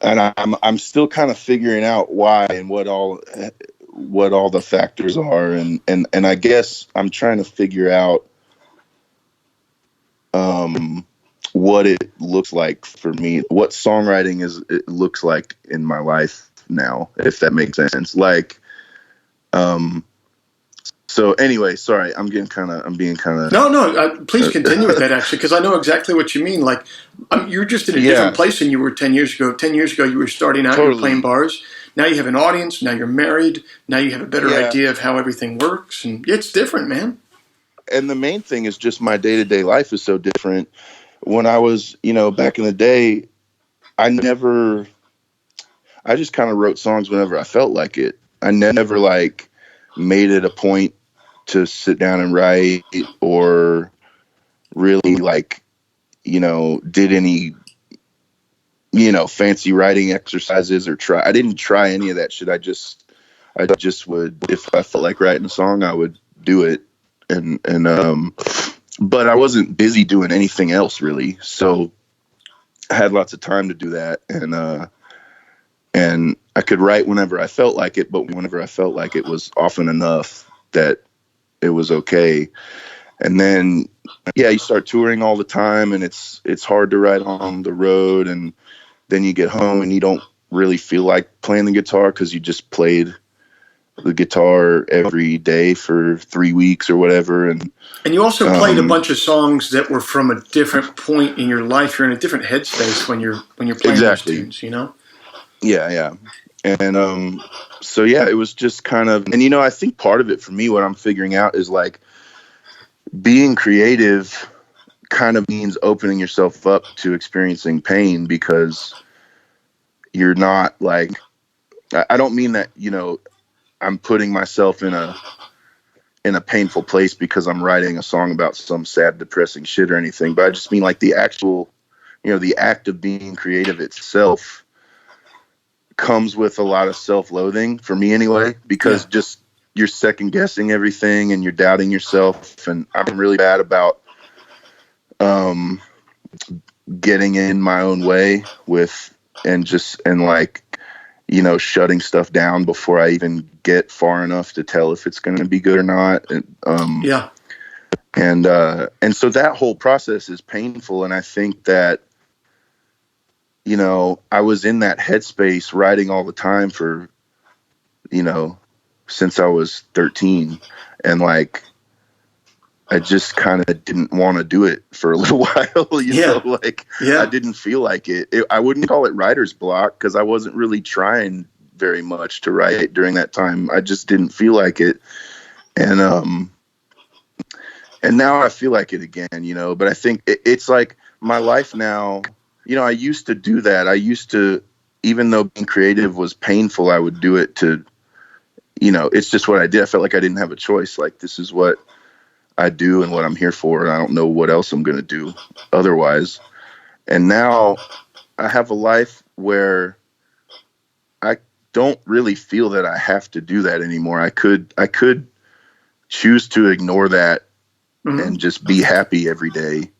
I'm still kind of figuring out why and what all the factors are. And I guess I'm trying to figure out, what it looks like for me, what songwriting it looks like in my life now, if that makes sense. Like, so anyway, sorry, I'm being kind of. No, please continue with that, actually, because I know exactly what you mean. Like, you're just in a different place than you were 10 years ago. 10 years ago, you were starting out, you were playing bars. Now you have an audience. Now you're married. Now you have a better idea of how everything works. And it's different, man. And the main thing is just my day-to-day life is so different. When I was, back in the day, I just kind of wrote songs whenever I felt like it. I never like made it a point to sit down and write, or really like, did any, fancy writing exercises, or I didn't try any of that shit. I just would, if I felt like writing a song, I would do it. But I wasn't busy doing anything else really. So I had lots of time to do that. And I could write whenever I felt like it, but whenever I felt like it was often enough that it was okay. And then, you start touring all the time, and it's hard to write on the road. And then you get home and you don't really feel like playing the guitar because you just played the guitar every day for 3 weeks or whatever. And you also played a bunch of songs that were from a different point in your life. You're in a different headspace when you're playing those tunes, Yeah. And so it was just kind of, and I think part of it for me, what I'm figuring out is like being creative kind of means opening yourself up to experiencing pain, because you're not like, I don't mean that, I'm putting myself in a painful place because I'm writing a song about some sad, depressing shit or anything, but I just mean like the actual, the act of being creative itself comes with a lot of self-loathing for me anyway, because just you're second guessing everything and you're doubting yourself. And I'm really bad about getting in my own way and shutting stuff down before I even get far enough to tell if it's going to be good or not. And so that whole process is painful. And I think that, I was in that headspace writing all the time for, since I was 13. And like, I just kind of didn't want to do it for a little while, I didn't feel like it. I wouldn't call it writer's block, because I wasn't really trying very much to write during that time. I just didn't feel like it. And now I feel like it again, but I think it's like my life now, I used to do that. I used to, even though being creative was painful, I would do it to, it's just what I did. I felt like I didn't have a choice. Like, this is what I do and what I'm here for, and I don't know what else I'm going to do otherwise. And now I have a life where I don't really feel that I have to do that anymore. I could choose to ignore that and just be happy every day.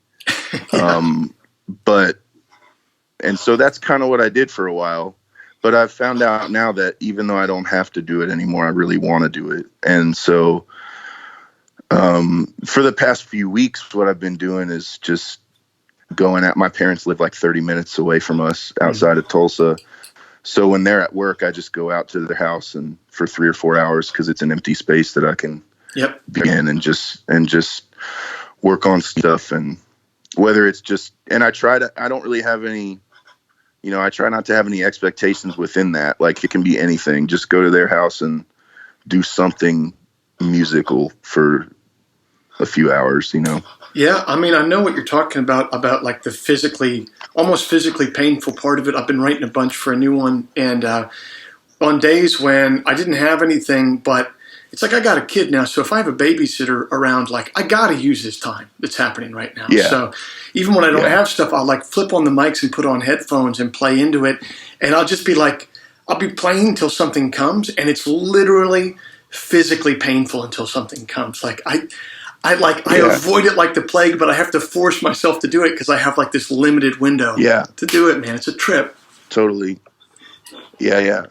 And so that's kind of what I did for a while. But I've found out now that even though I don't have to do it anymore, I really want to do it. And so for the past few weeks, what I've been doing is just going out. My parents live like 30 minutes away from us outside of Tulsa. So when they're at work, I just go out to their house and for 3 or 4 hours, because it's an empty space that I can be in and just work on stuff. And whether it's just, and I don't really have any, I try not to have any expectations within that. Like, it can be anything. Just go to their house and do something musical for a few hours, Yeah, I mean, I know what you're talking about like the almost physically painful part of it. I've been writing a bunch for a new one, and on days when I didn't have anything, but it's like I got a kid now, so if I have a babysitter around, like, I got to use this time that's happening right now. Yeah. So even when I don't have stuff, I'll like flip on the mics and put on headphones and play into it, and I'll just be like, I'll be playing until something comes, and it's literally physically painful until something comes. Like, I avoid it like the plague, but I have to force myself to do it because I have like this limited window to do it, man. It's a trip. Totally. Yeah.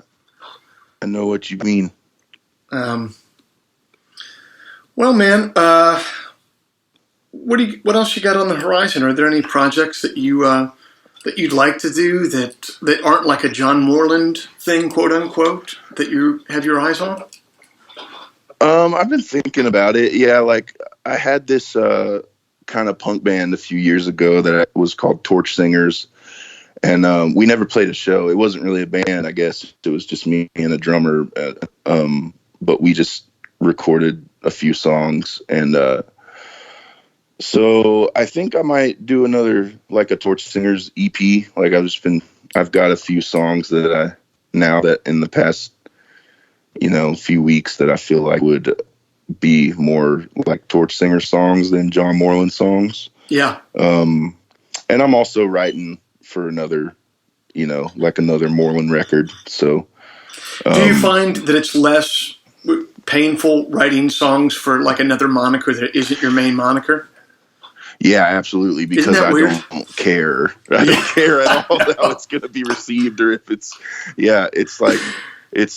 I know what you mean. Well, man, what else you got on the horizon? Are there any projects that you'd like to do that aren't like a John Moreland thing, quote unquote, that you have your eyes on? I've been thinking about it. Yeah, like I had this kind of punk band a few years ago that was called Torch Singers, and we never played a show. It wasn't really a band, I guess. It was just me and a drummer, but we just recorded a few songs, and so I think I might do another, like a Torch Singers EP. Like I've got a few songs that in the past, few weeks that I feel like would be more like Torch Singer songs than John Moreland songs. Yeah. And I'm also writing for another, like another Moreland record. So, do you find that it's less painful writing songs for like another moniker that isn't your main moniker? Yeah, absolutely. Because I don't care. I don't care at all how it's going to be received, or if it's like, it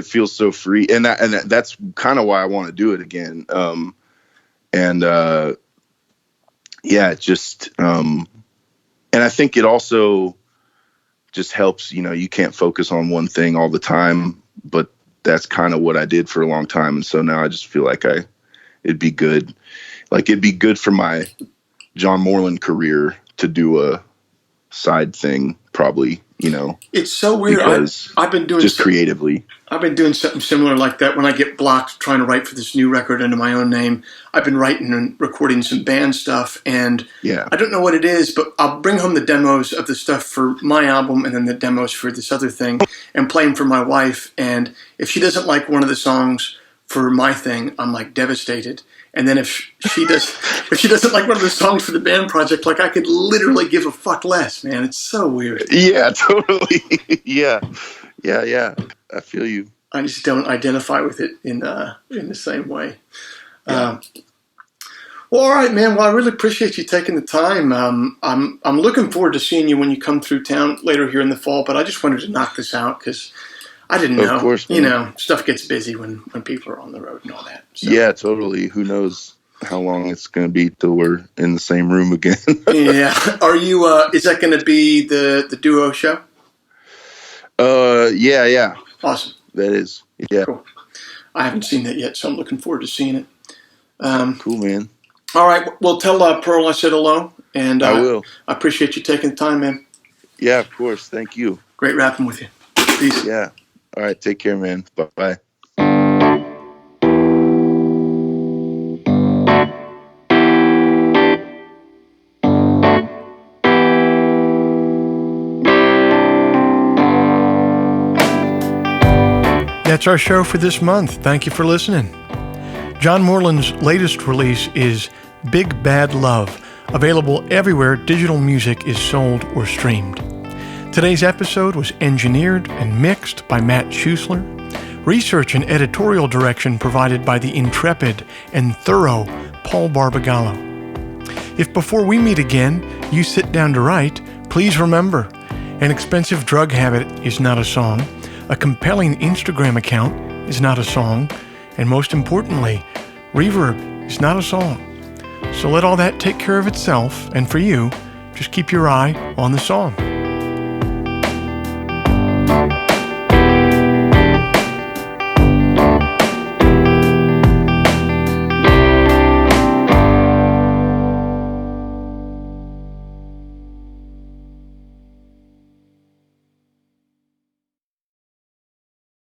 feels so free. And that's kind of why I want to do it again. And I think it also just helps, you can't focus on one thing all the time, but that's kind of what I did for a long time. And so now I just feel like it'd be good for my John Moreland career to do a side thing, probably, It's so weird. I've been doing creatively. I've been doing something similar like that. When I get blocked trying to write for this new record under my own name, I've been writing and recording some band stuff, and I don't know what it is, but I'll bring home the demos of the stuff for my album and then the demos for this other thing and play them for my wife. And if she doesn't like one of the songs for my thing, I'm like devastated. And then if she doesn't like one of the songs for the band project, like I could literally give a fuck less, man. It's so weird. Yeah, totally. Yeah. I feel you. I just don't identify with it in the same way. Yeah. Well, all right, man. Well, I really appreciate you taking the time. I'm looking forward to seeing you when you come through town later here in the fall. But I just wanted to knock this out because I didn't know. Of course, stuff gets busy when people are on the road and all that. So. Yeah, totally. Who knows how long it's going to be till we're in the same room again. Yeah. Are you? Is that going to be the duo show? Yeah. Awesome. That is. Yeah. Cool. I haven't seen that yet, so I'm looking forward to seeing it. Cool, man. All right. Well, tell Pearl I said hello, and I will. I appreciate you taking the time, man. Yeah, of course. Thank you. Great rapping with you. Peace. Yeah. All right. Take care, man. Bye-bye. That's our show for this month. Thank you for listening. John Moreland's latest release is Big Bad Love, available everywhere digital music is sold or streamed. Today's episode was engineered and mixed by Matt Schusler. Research and editorial direction provided by the intrepid and thorough Paul Barbagallo. If before we meet again, you sit down to write, please remember, an expensive drug habit is not a song, a compelling Instagram account is not a song, and most importantly, reverb is not a song. So let all that take care of itself, and for you, just keep your eye on the song.